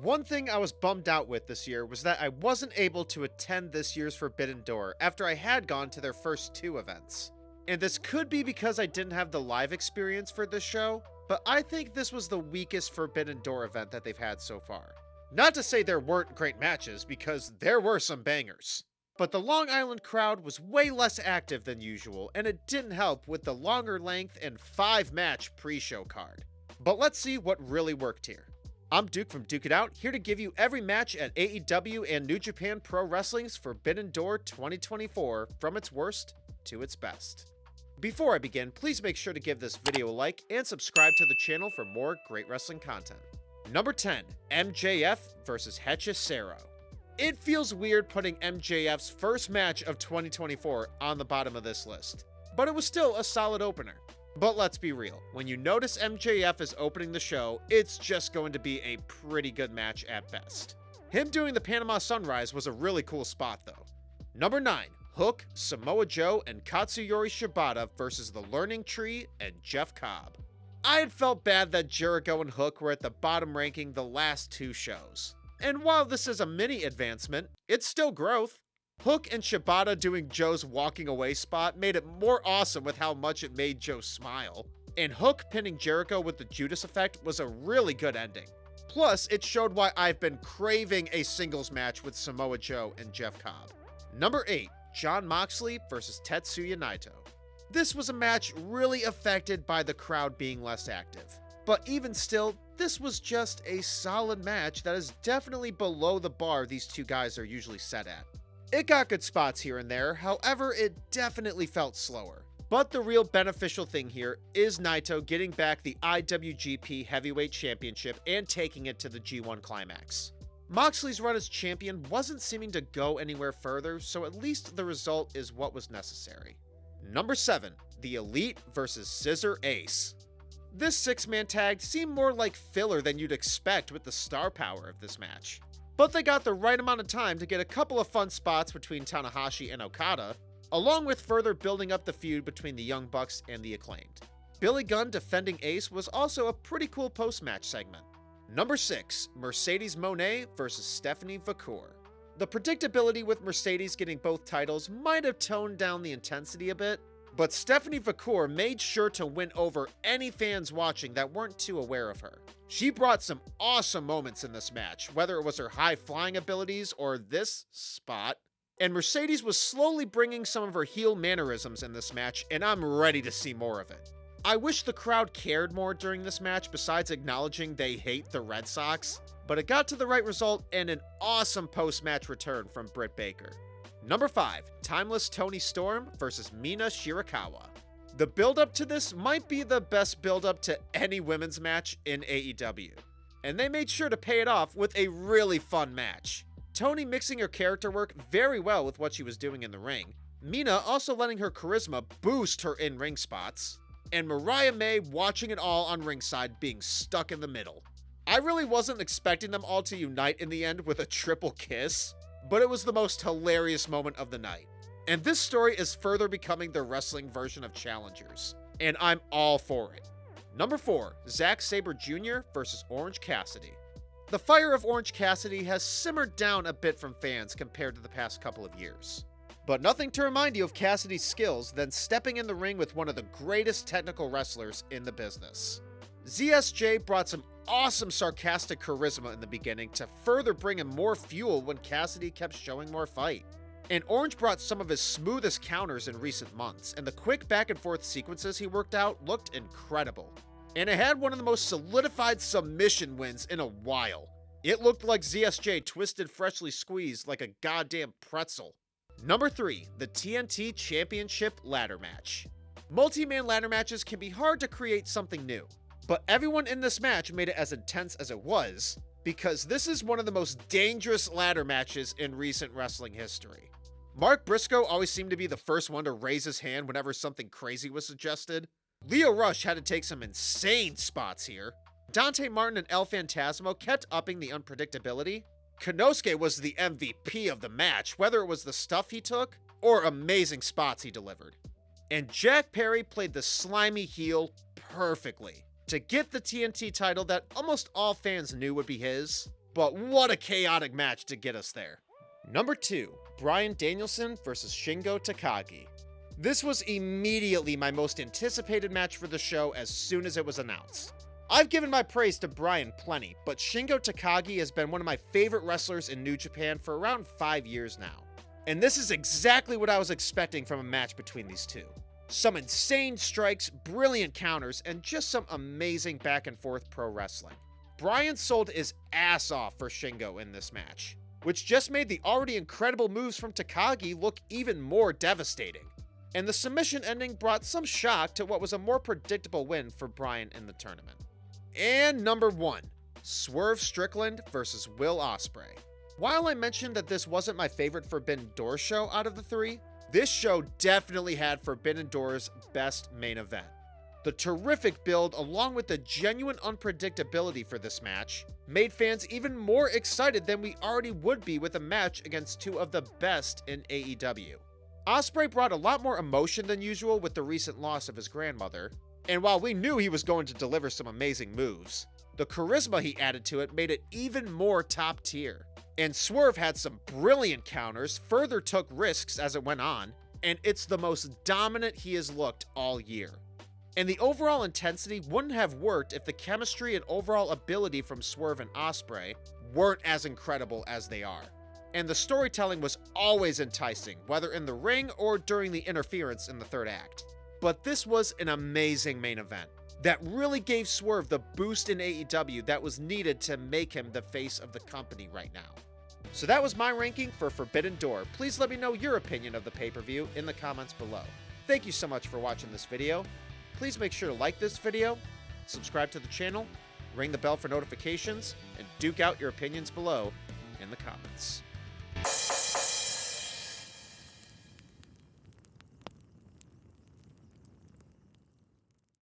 One thing I was bummed out with this year was that I wasn't able to attend this year's Forbidden Door after I had gone to their first 2 events. And this could be because I didn't have the live experience for this show, but I think this was the weakest Forbidden Door event that they've had so far. Not to say there weren't great matches, because there were some bangers. But the Long Island crowd was way less active than usual, and it didn't help with the longer length and 5-match pre-show card. But let's see what really worked here. I'm Duke from Duke It Out, here to give you every match at AEW and New Japan Pro Wrestling's Forbidden Door 2024 from its worst to its best. Before I begin, please make sure to give this video a like and subscribe to the channel for more great wrestling content. Number 10, MJF vs. Hechicero. It feels weird putting MJF's first match of 2024 on the bottom of this list, but it was still a solid opener. But let's be real, when you notice MJF is opening the show, it's just going to be a pretty good match at best. Him doing the Panama Sunrise was a really cool spot though. Number 9, Hook, Samoa Joe, and Katsuyori Shibata versus the Learning Tree and Jeff Cobb. I had felt bad that Jericho and Hook were at the bottom ranking the last 2 shows. And while this is a mini advancement, it's still growth. Hook and Shibata doing Joe's walking away spot made it more awesome with how much it made Joe smile. And Hook pinning Jericho with the Judas effect was a really good ending. Plus, it showed why I've been craving a singles match with Samoa Joe and Jeff Cobb. Number 8, Jon Moxley vs. Tetsuya Naito. This was a match really affected by the crowd being less active. But even still, this was just a solid match that is definitely below the bar these 2 guys are usually set at. It got good spots here and there, however, it definitely felt slower. But the real beneficial thing here is Naito getting back the IWGP Heavyweight Championship and taking it to the G1 Climax. Moxley's run as champion wasn't seeming to go anywhere further, so at least the result is what was necessary. Number 7, The Elite vs. Scizor Ace. This 6-man tag seemed more like filler than you'd expect with the star power of this match. But they got the right amount of time to get a couple of fun spots between Tanahashi and Okada, along with further building up the feud between the Young Bucks and the Acclaimed. Billy Gunn defending Ace was also a pretty cool post-match segment. Number 6, Mercedes Mone vs. Stephanie Vaquer. The predictability with Mercedes getting both titles might have toned down the intensity a bit, but Stephanie Vaquer made sure to win over any fans watching that weren't too aware of her. She brought some awesome moments in this match, whether it was her high-flying abilities or this spot. And Mercedes was slowly bringing some of her heel mannerisms in this match, and I'm ready to see more of it. I wish the crowd cared more during this match besides acknowledging they hate the Red Sox, but it got to the right result and an awesome post-match return from Britt Baker. Number 5, Timeless Toni Storm vs. Mina Shirakawa. The build-up to this might be the best build-up to any women's match in AEW, and they made sure to pay it off with a really fun match. Toni mixing her character work very well with what she was doing in the ring, Mina also letting her charisma boost her in-ring spots, and Mariah May watching it all on ringside being stuck in the middle. I really wasn't expecting them all to unite in the end with a triple kiss, but it was the most hilarious moment of the night. And this story is further becoming the wrestling version of Challengers, and I'm all for it. Number 4, Zack Sabre Jr. vs. Orange Cassidy. The fire of Orange Cassidy has simmered down a bit from fans compared to the past couple of years. But nothing to remind you of Cassidy's skills than stepping in the ring with one of the greatest technical wrestlers in the business. ZSJ brought some awesome sarcastic charisma in the beginning to further bring him more fuel when Cassidy kept showing more fight. And Orange brought some of his smoothest counters in recent months, and the quick back and forth sequences he worked out looked incredible. And it had one of the most solidified submission wins in a while. It looked like ZSJ twisted freshly squeezed like a goddamn pretzel. Number 3, the TNT Championship Ladder Match. Multi-man ladder matches can be hard to create something new, but everyone in this match made it as intense as it was, because this is one of the most dangerous ladder matches in recent wrestling history. Mark Briscoe always seemed to be the first one to raise his hand whenever something crazy was suggested. Leo Rush had to take some insane spots here. Dante Martin and El Phantasmo kept upping the unpredictability. Konosuke was the MVP of the match, whether it was the stuff he took or amazing spots he delivered. And Jack Perry played the slimy heel perfectly to get the TNT title that almost all fans knew would be his. but what a chaotic match to get us there. Number 2, Bryan Danielson vs. Shingo Takagi. This was immediately my most anticipated match for the show as soon as it was announced. I've given my praise to Bryan plenty, but Shingo Takagi has been one of my favorite wrestlers in New Japan for around 5 years now. And this is exactly what I was expecting from a match between these two. Some insane strikes, brilliant counters, and just some amazing back and forth pro wrestling. Bryan sold his ass off for Shingo in this match, which just made the already incredible moves from Takagi look even more devastating. And the submission ending brought some shock to what was a more predictable win for Bryan in the tournament. And number 1, Swerve Strickland vs. Will Ospreay. While I mentioned that this wasn't my favorite Forbidden Door show out of the 3, this show definitely had Forbidden Door's best main event. The terrific build, along with the genuine unpredictability for this match, made fans even more excited than we already would be with a match against two of the best in AEW. Ospreay brought a lot more emotion than usual with the recent loss of his grandmother, and while we knew he was going to deliver some amazing moves, the charisma he added to it made it even more top tier. And Swerve had some brilliant counters, further took risks as it went on, and it's the most dominant he has looked all year. And the overall intensity wouldn't have worked if the chemistry and overall ability from Swerve and Ospreay weren't as incredible as they are. And the storytelling was always enticing, whether in the ring or during the interference in the third act. But this was an amazing main event that really gave Swerve the boost in AEW that was needed to make him the face of the company right now. So that was my ranking for Forbidden Door. Please let me know your opinion of the pay-per-view in the comments below. Thank you so much for watching this video. Please make sure to like this video, subscribe to the channel, ring the bell for notifications, and duke out your opinions below in the comments.